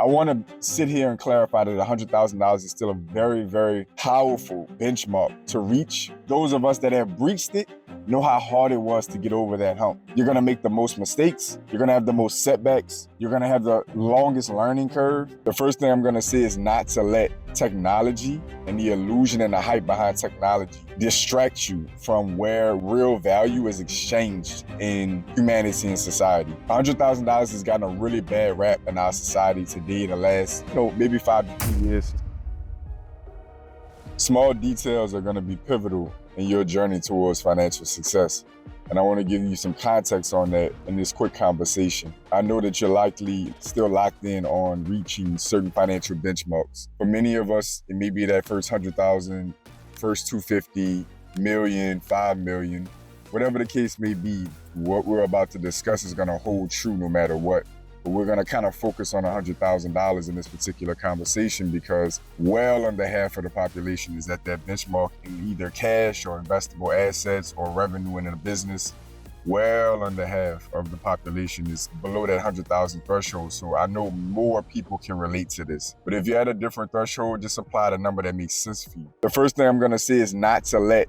I want to sit here and clarify that $100,000 is still a very, very powerful benchmark to reach. Those of us that have breached it know how hard it was to get over that hump. You're gonna make the most mistakes. You're gonna have the most setbacks. You're gonna have the longest learning curve. The first thing I'm gonna say is not to let technology and the illusion and the hype behind technology distract you from where real value is exchanged in humanity and society. $100,000 has gotten a really bad rap in our society today in the last, maybe 5 to 10 years. Small details are gonna be pivotal in your journey towards financial success. And I want to give you some context on that in this quick conversation. I know that you're likely still locked in on reaching certain financial benchmarks. For many of us, it may be that first 100,000, first 250, million, 5 million, whatever the case may be. What we're about to discuss is going to hold true no matter what. But we're going to kind of focus on $100,000 in this particular conversation because well under half of the population is at that benchmark in either cash or investable assets or revenue in a business. Well under half of the population is below that 100,000 threshold. So I know more people can relate to this. But if you're at a different threshold, just apply the number that makes sense for you. The first thing I'm going to say is not to let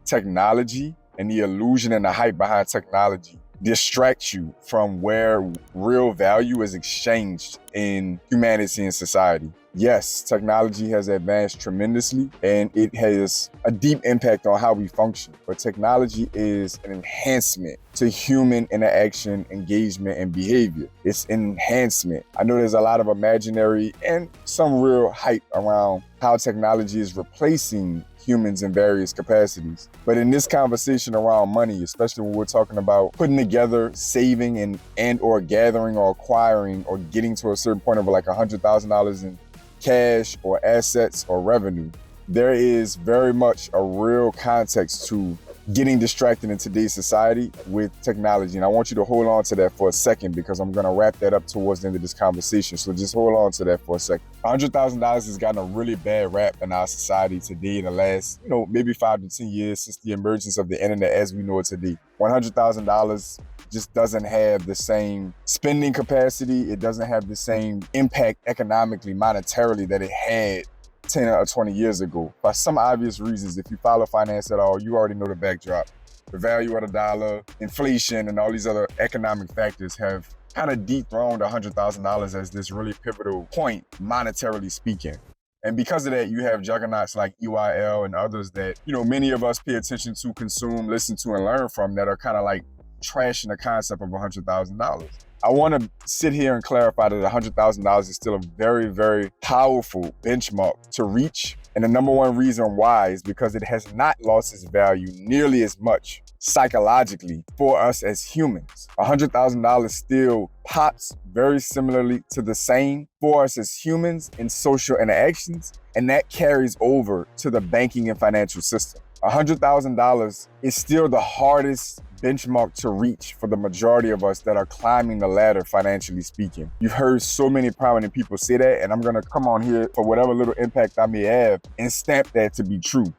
technology and the illusion and the hype behind technology distract you from where real value is exchanged in humanity and society. Yes, technology has advanced tremendously and it has a deep impact on how we function. But technology is an enhancement to human interaction, engagement, and behavior. It's an enhancement. I know there's a lot of imaginary and some real hype around how technology is replacing humans in various capacities. But in this conversation around money, especially when we're talking about putting together, saving and or gathering or acquiring or getting to a certain point of like $100,000 in cash or assets or revenue, there is very much a real context to getting distracted in today's society with technology. And I want you to hold on to that for a second because I'm going to wrap that up towards the end of this conversation. So just hold on to that for a second. $100,000 has gotten a really bad rap in our society today in the last, maybe 5 to 10 years since the emergence of the internet as we know it today. $100,000 just doesn't have the same spending capacity. It doesn't have the same impact economically, monetarily that it had 10 or 20 years ago. By some obvious reasons, if you follow finance at all, you already know the backdrop. The value of the dollar, inflation, and all these other economic factors have kind of dethroned $100,000 as this really pivotal point, monetarily speaking. And because of that, you have juggernauts like EYL and others that, many of us pay attention to, consume, listen to, and learn from that are kind of like trashing the concept of $100,000. I want to sit here and clarify that $100,000 is still a very, very powerful benchmark to reach. And the number one reason why is because it has not lost its value nearly as much psychologically for us as humans. $100,000 still pops very similarly to the same for us as humans in social interactions, and that carries over to the banking and financial system. $100,000 is still the hardest benchmark to reach for the majority of us that are climbing the ladder financially speaking. You've heard so many prominent people say that, and I'm gonna come on here for whatever little impact I may have and stamp that to be true.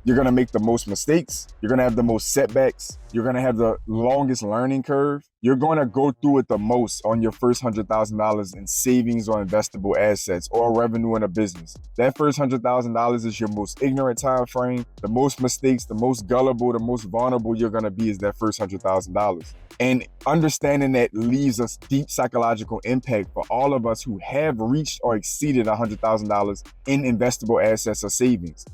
You're gonna make the most mistakes. You're gonna have the most setbacks. You're gonna have the longest learning curve. You're gonna go through it the most on your first $100,000 in savings or investable assets or revenue in a business. That first $100,000 is your most ignorant time frame. The most mistakes, the most gullible, the most vulnerable you're gonna be is that first $100,000. And understanding that leaves us deep psychological impact for all of us who have reached or exceeded $100,000 in investable assets or savings.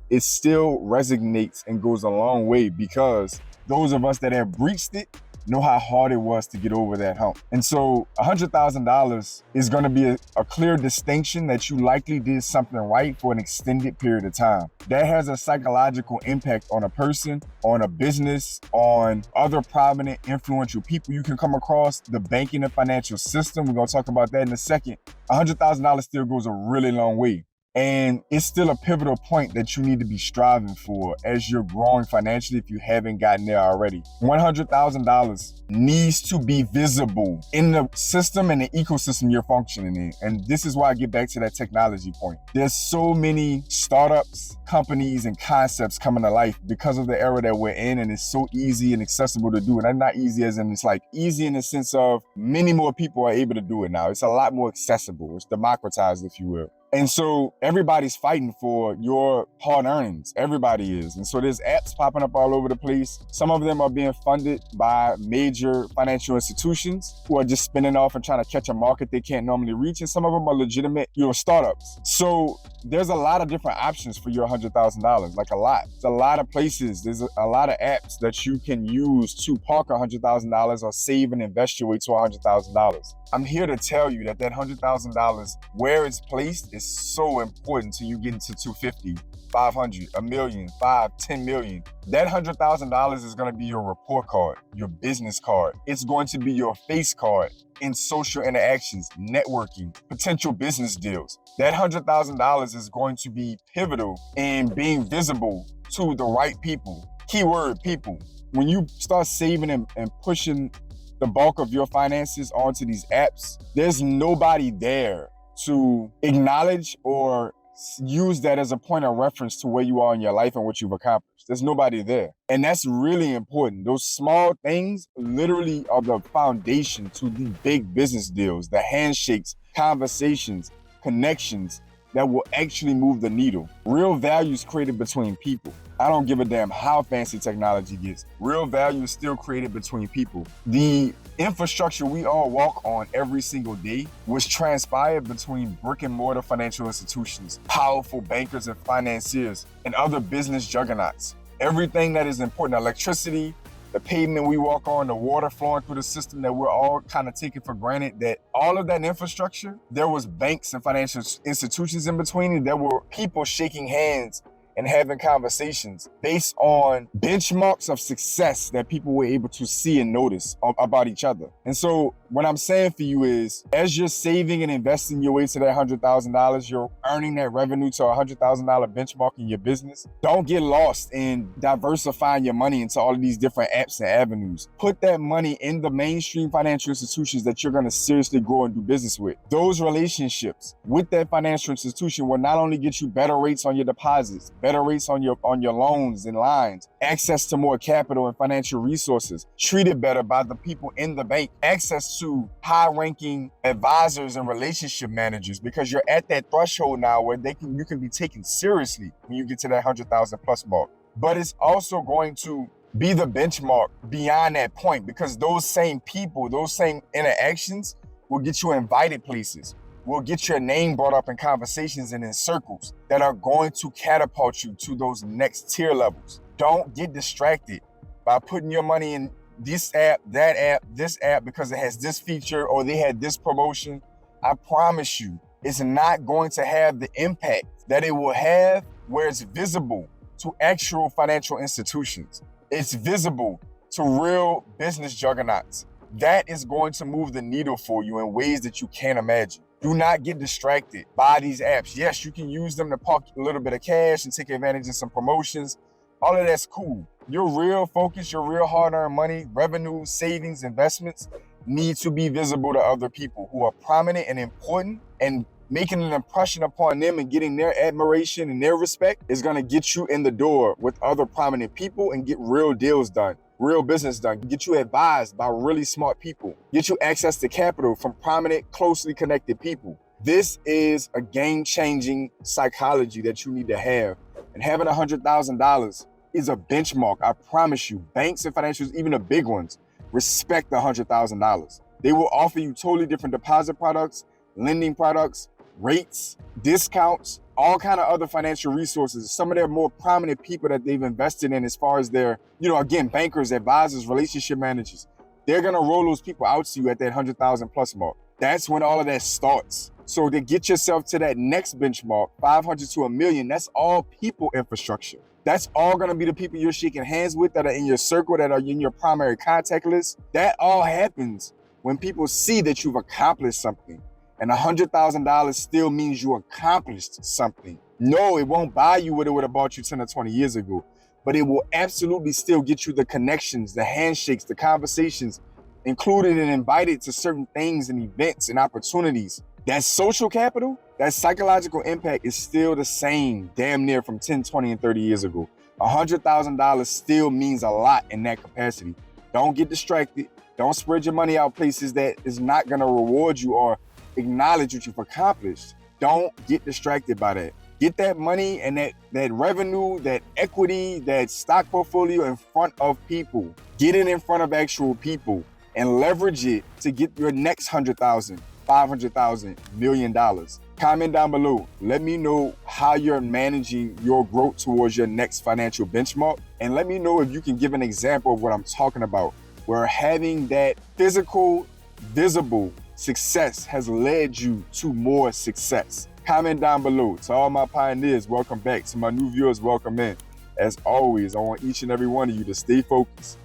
It still resonates and goes a long way because those of us that have breached it know how hard it was to get over that hump. And so $100,000 is going to be a clear distinction that you likely did something right for an extended period of time. That has a psychological impact on a person, on a business, on other prominent, influential people you can come across, the banking and financial system. We're going to talk about that in a second. $100,000 still goes a really long way. And it's still a pivotal point that you need to be striving for as you're growing financially if you haven't gotten there already. $100,000 needs to be visible in the system and the ecosystem you're functioning in. And this is why I get back to that technology point. There's so many startups, companies, and concepts coming to life because of the era that we're in, and it's so easy and accessible to do. And that's not easy as in it's like easy in the sense of many more people are able to do it now. It's a lot more accessible. It's democratized, if you will. And so everybody's fighting for your hard earnings. Everybody is. And so there's apps popping up all over the place. Some of them are being funded by major financial institutions who are just spinning off and trying to catch a market they can't normally reach. And some of them are legitimate, startups. So there's a lot of different options for your $100,000, like a lot. There's a lot of places. There's a lot of apps that you can use to park $100,000 or save and invest your way to $100,000. I'm here to tell you that $100,000, where it's placed, is so important to you getting to 250, 500, a million, 5, 10 million. That $100,000 is going to be your report card, your business card. It's going to be your face card in social interactions, networking, potential business deals. That $100,000 is going to be pivotal in being visible to the right people. Keyword people. When you start saving and pushing the bulk of your finances onto these apps, there's nobody there to acknowledge or use that as a point of reference to where you are in your life and what you've accomplished. There's nobody there. And that's really important. Those small things literally are the foundation to the big business deals, the handshakes, conversations, connections that will actually move the needle. Real value is created between people. I don't give a damn how fancy technology gets. Real value is still created between people. The infrastructure we all walk on every single day was transpired between brick and mortar financial institutions, powerful bankers and financiers, and other business juggernauts. Everything that is important, electricity, the pavement we walk on, the water flowing through the system that we're all kind of taking for granted, that all of that infrastructure, there was banks and financial institutions in between, and there were people shaking hands and having conversations based on benchmarks of success that people were able to see and notice about each other. And so what I'm saying for you is, as you're saving and investing your way to that $100,000, you're earning that revenue to a $100,000 benchmark in your business. Don't get lost in diversifying your money into all of these different apps and avenues. Put that money in the mainstream financial institutions that you're gonna seriously grow and do business with. Those relationships with that financial institution will not only get you better rates on your deposits, better rates on your loans and lines, access to more capital and financial resources, treated better by the people in the bank, access to high-ranking advisors and relationship managers, because you're at that threshold now where you can be taken seriously when you get to that 100,000 plus mark. But it's also going to be the benchmark beyond that point, because those same people, those same interactions will get you invited places, will get your name brought up in conversations and in circles that are going to catapult you to those next tier levels. Don't get distracted by putting your money in this app, that app, this app because it has this feature or they had this promotion. I promise you, it's not going to have the impact that it will have where it's visible to actual financial institutions. It's visible to real business juggernauts. That is going to move the needle for you in ways that you can't imagine. Do not get distracted by these apps. Yes, you can use them to park a little bit of cash and take advantage of some promotions. All of that's cool. Your real focus, your real hard-earned money, revenue, savings, investments need to be visible to other people who are prominent and important, and making an impression upon them and getting their admiration and their respect is going to get you in the door with other prominent people and get real deals done. Real business done, get you advised by really smart people, get you access to capital from prominent, closely connected people. This is a game-changing psychology that you need to have. And having $100,000 is a benchmark. I promise you, banks and financials, even the big ones, respect the $100,000. They will offer you totally different deposit products, lending products, rates, discounts, all kind of other financial resources. Some of their more prominent people that they've invested in as far as their, again, bankers, advisors, relationship managers, they're going to roll those people out to you at that 100,000 plus mark. That's when all of that starts. So to get yourself to that next benchmark, 500 to a million, that's all people infrastructure. That's all going to be the people you're shaking hands with that are in your circle, that are in your primary contact list. That all happens when people see that you've accomplished something And $100,000 still means you accomplished something. No, it won't buy you what it would have bought you 10 or 20 years ago, but it will absolutely still get you the connections, the handshakes, the conversations, included and invited to certain things and events and opportunities. That social capital, that psychological impact is still the same damn near from 10, 20, and 30 years ago. $100,000 still means a lot in that capacity. Don't get distracted. Don't spread your money out places that is not gonna reward you or acknowledge what you've accomplished. Don't get distracted by that. Get that money and that revenue, that equity, that stock portfolio in front of people. Get it in front of actual people and leverage it to get your next 100,000, 500,000, $1 million. Comment down below. Let me know how you're managing your growth towards your next financial benchmark. And let me know if you can give an example of what I'm talking about, where having that physical, visible success has led you to more success. Comment down below. To all my pioneers, welcome back. To my new viewers, welcome in. As always, I want each and every one of you to stay focused,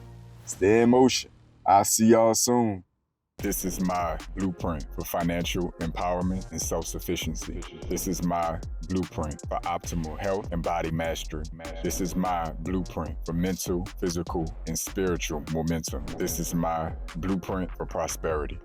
stay in motion. I'll see y'all soon. This is my blueprint for financial empowerment and self-sufficiency. This is my blueprint for optimal health and body mastery. This is my blueprint for mental, physical, and spiritual momentum. This is my blueprint for prosperity.